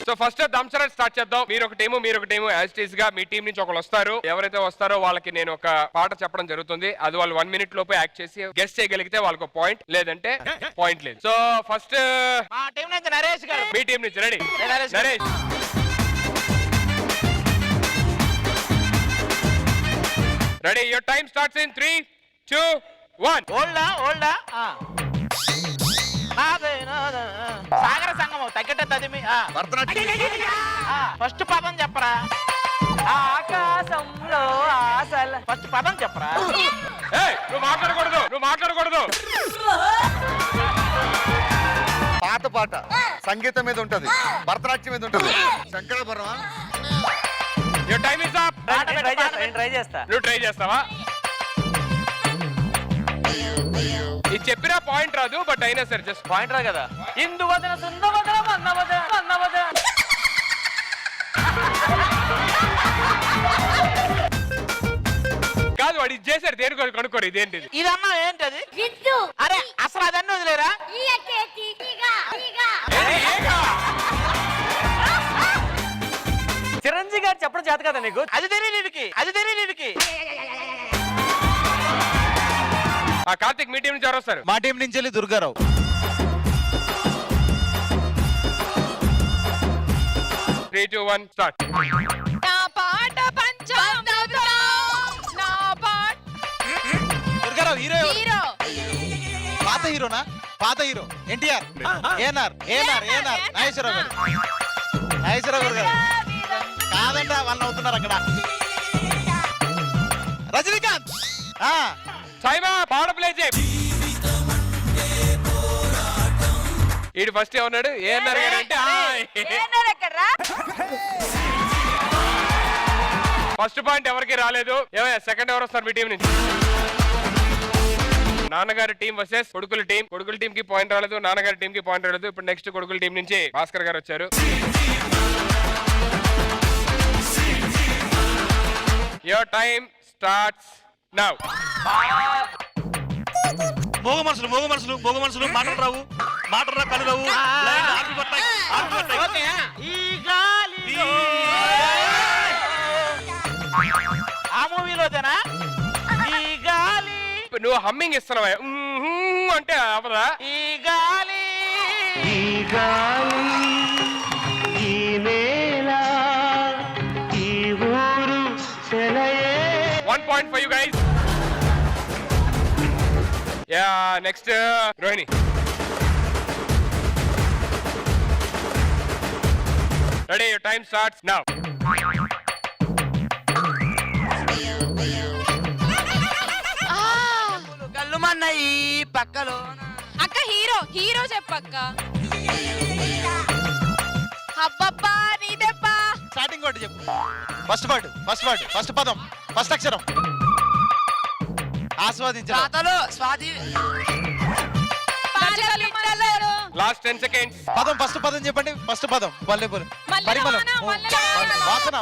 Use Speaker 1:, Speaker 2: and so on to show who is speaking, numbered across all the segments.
Speaker 1: So first దంసరా start చేద్దాం. మీరు ఒక టీము యాజ్ టీజ్ గా మీ టీం నుంచి ఒకరు వస్తారు. ఎవరైతే వస్తారో వాళ్ళకి నేను ఒక పాట చెప్పడం జరుగుతుంది. అది వాళ్ళు 1 minute లోపే యాక్ట్ చేసి గెస్ట్ చేయగలిగితే వాళ్ళకి పాయింట్, లేదంటే పాయింట్ లేదు. సో ఫస్ట్
Speaker 2: మా టీం నుంచి నరేష్ గారు.
Speaker 1: మీ టీం నుంచి ready. Naresh ready. Your time starts in 3, 2, 1.
Speaker 2: ఓల్డా సాగర సంగమం తగ్గట తదిమి. ఫస్ట్ పదం చెప్పరా. ఆకాశంలో ఆశల. ఫస్ట్ పదం చెప్పరా.
Speaker 1: నువ్వు మాట్లాడకూడదు.
Speaker 3: పాట సంగీతం మీద ఉంటది, భరతనాట్యం మీద ఉంటది. Shankarabharanam.
Speaker 1: Your time is up.
Speaker 2: Try చేస్తా.
Speaker 1: నువ్వు ట్రై చేస్తావా? ఇది చెప్పినా పాయింట్ రాదు, బట్ అయినా సరే జస్ట్
Speaker 2: పాయింట్ రా కదా. ఇందు వదన సుందవదన మన్నవదన.
Speaker 1: కాదు, వాడు ఇది చేశారు. దేని కనుక్కోరు. ఇదేంటిది?
Speaker 2: ఇదన్నా ఏంటది? అరే అసలు అదన్నీ వదిలేరా.
Speaker 4: చిరంజీవి గారు చెప్పడం చేత కదా నీకు?
Speaker 2: అది తెలియదు వీడికి.
Speaker 1: కార్తిక్, మీ టీం నుంచి ఎవరు వస్తారు?
Speaker 5: మా టీం నుంచి వెళ్ళి Durgarao.
Speaker 1: Three, 2, 1 start.
Speaker 5: Durgarao hero. పాత హీరోనా? పాత హీరో ఎన్టీఆర్. ఏనార్ నాగేశ్వరరావు గారు. కాదంట, వాళ్ళు అవుతున్నారు అక్కడ. రజనీకాంత్.
Speaker 1: సైమా పాట ప్లే చేయి. ఈడు ఫస్ట్ ఏమన్నాడు? ఏమన్నారు అంటే ఫస్ట్ పాయింట్ ఎవరికి రాలేదు. ఏమయ్యా సెకండ్ ఎవరు వస్తారు మీ టీం నుంచి? నాన్నగారి టీం వర్సెస్ కొడుకుల టీం. కొడుకుల టీం కి పాయింట్ రాలేదు, నాన్నగారి టీం కి పాయింట్ రాలేదు. ఇప్పుడు నెక్స్ట్ కొడుకుల టీం నుంచి భాస్కర్ గారు వచ్చారు. Your time starts now.
Speaker 5: మోగ మనసులు మాటలు రావు, కళ్ళు రావు.
Speaker 2: ఆ మూవీలోదేనా? ఈ గాలి.
Speaker 1: నువ్వు హమ్మింగ్ ఇస్తున్నావా అంటే అవదా?
Speaker 2: ఈ గాలి
Speaker 1: 1 point for you guys. Yeah, next Rohini. Ready, your time starts now.
Speaker 2: కళ్ళు మన్నాయి పక్కలో.
Speaker 6: అక్క హీరో చెప్పక్క. అబ్బబ్బా నీదెబ్బా.
Speaker 5: స్టార్టింగ్ వర్డ్ చెప్పు. ఫస్ట్ పదం, ఫస్ట్ అక్షరం. ఆస్వాదించడం.
Speaker 1: Last 10 seconds.
Speaker 5: పదం ఫస్ట్ పదం చెప్పండి. ఫస్ట్ పదం పరిమళం.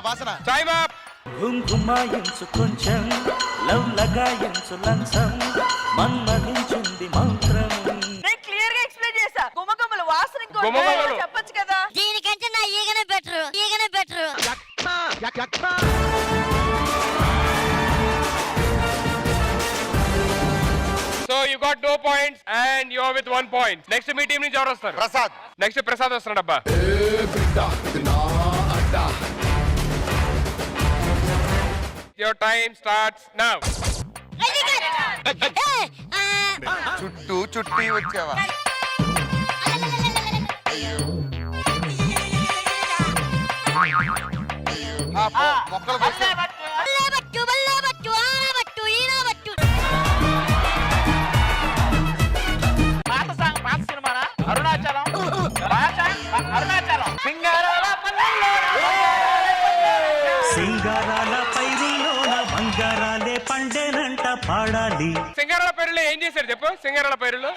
Speaker 5: వాసన. Time up.
Speaker 7: గుంగుమాయించు కొంచెం లవ్ లగాయించు లంచం మన్మధించుంది మంత్రం.
Speaker 6: నేను క్లియర్ గా ఎక్స్ప్లెయిన్ చేశా. గుమగుమలు వాసన చెప్పొచ్చు కదా.
Speaker 8: దీనికంటే నా ఈగనే better.
Speaker 1: So you got 2 points and you are with 1 point. Next me team నుంచి ఎవరు వస్తారు?
Speaker 3: ప్రసాద్.
Speaker 1: నెక్స్ట్ ప్రసాద్ వస్తున్నాడు. అబ్బా your time starts now.
Speaker 3: చుట్టి వచ్చావా? మొక్కలు
Speaker 2: పాత సినిమానా? అరుణాచలం.
Speaker 7: సింగారాల పైరులోన బంగారాలే పండేనంట పాడాలి.
Speaker 1: సింగారాల పైరులో ఏం చేశారు చెప్పు? సింగారాల పైరులో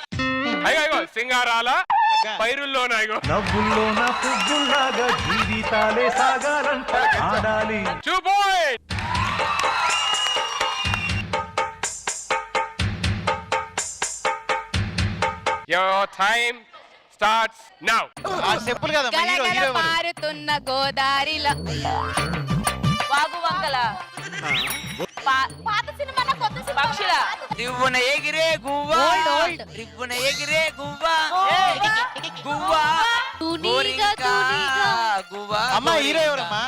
Speaker 1: అయ్యో సింగారాల పైరుల్లోనా
Speaker 7: నవ్వుల్లోన పువ్వుల్లాగా జీవితాలే సాగాలంట ఆడాలి.
Speaker 1: 2 points. Your time starts now.
Speaker 5: ఆ చెప్పులు కదా మా హీరో హీరో ఎవరు?
Speaker 8: పారుతున్న గోదారిలో
Speaker 6: వాగు వంకల పాత సినిమా కొత్త సినిమా పక్షుల
Speaker 2: రివ్వున ఎగిరే గువ్వా
Speaker 8: ఓల్డ్ ఓల్డ్
Speaker 2: రివ్వున ఎగిరే గువ్వా గువ్వా
Speaker 8: తునిగా తునిగా
Speaker 2: గువ్వా
Speaker 5: అమ్మా హీరో ఎవరమ్మా?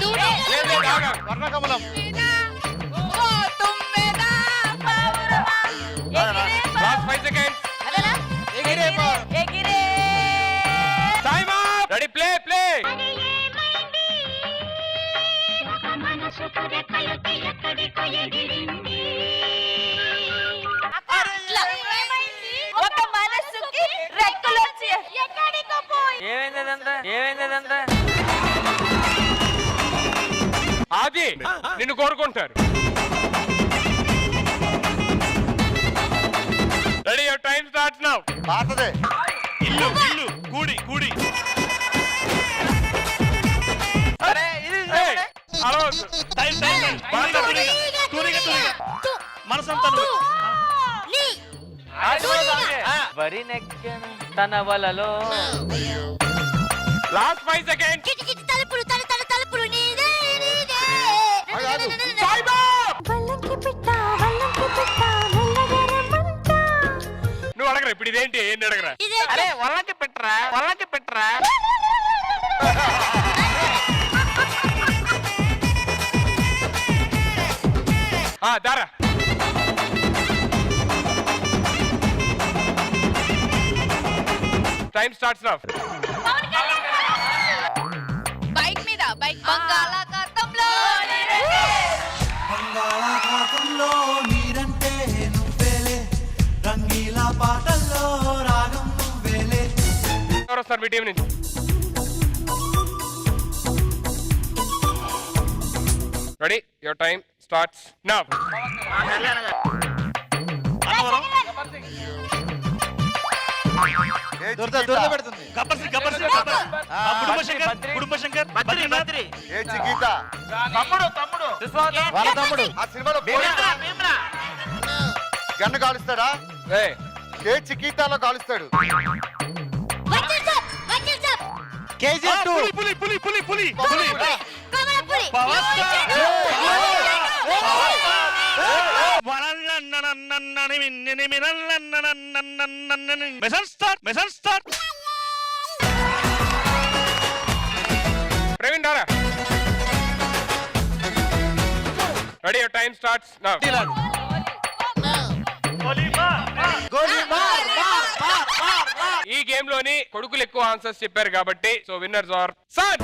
Speaker 8: తునిగా
Speaker 5: లేదు, లేదు, ఆగు. వర్ణకమలం.
Speaker 8: ఓ తుమ్మెదా పావురమా
Speaker 1: లాస్ట్ 5 seconds.
Speaker 8: అదలా
Speaker 5: ఎగిరే పారు.
Speaker 6: ఎగిరే
Speaker 1: time up. Ready play play.
Speaker 6: ఒక మనసుకి రెక్కలొచ్చి ఎక్కడికో పోయి
Speaker 2: ఏమైందంతా
Speaker 1: అది నిన్ను కోరుకుంటారు. Ready your time starts now.
Speaker 3: పాతదే.
Speaker 5: ఇల్లు ఇల్లు కూడి కూడి.
Speaker 2: అరే ఇది
Speaker 1: హలో
Speaker 5: టైం టైం టైం. తునిగా తునిగా తునిగా తునిగా. మనసంతా నువ్వు.
Speaker 8: నీ
Speaker 2: వరి నెక్కను తన వలలో
Speaker 1: లాస్ట్ 5 seconds.
Speaker 8: కిటి కిటి తలుపులు తల తల తలుపులు నీదే నీదే
Speaker 3: ఆగు.
Speaker 1: Time up. నువ్వు అడగరా ఇప్పుడు ఇదేంటి ఏంటి అడగరా.
Speaker 8: ఇదే
Speaker 2: అరే వల్లకి పెట్టరా
Speaker 1: దారా. Time starts now.
Speaker 8: బైక్ మీద బైక్ బంగాళాఖాతంలో
Speaker 7: బంగాళాఖాతంలో నీరంటే నువ్వేలే రంగీలా పాటల్లో రాగం నువ్వేలే.
Speaker 1: ఎవరు వస్తారు మీ టీం నుంచి? Ready your time starts now.
Speaker 5: Annavaram.
Speaker 3: ఏ
Speaker 5: దొరద
Speaker 3: చికిత?
Speaker 5: దొరద పెడుతుంది. కుటుంబ శంకర్ కుటుంబ శంకర్ బద్రీనాథ్.
Speaker 3: ఏ చికిత?
Speaker 5: వాళ్ళ తమ్ముడు.
Speaker 3: ఆ సినిమాలో గన్ను కాలుస్తాడా?
Speaker 1: ఏయ్
Speaker 3: ఏ చికితాలో కాలుస్తాడు?
Speaker 8: వకీల్ సాబ్
Speaker 5: కేజీఎఫ్ 2. పులి పులి పులి పులి పులి.
Speaker 8: Kamalapuri
Speaker 5: power star. మెసల్ star.
Speaker 1: Praveen దారా. Ready your time starts now. ఈ గేమ్ లోని కొడుకులు ఎక్కువ ఆన్సర్స్ చెప్పారు కాబట్టి సో విన్నర్స్ ఆర్ సన్.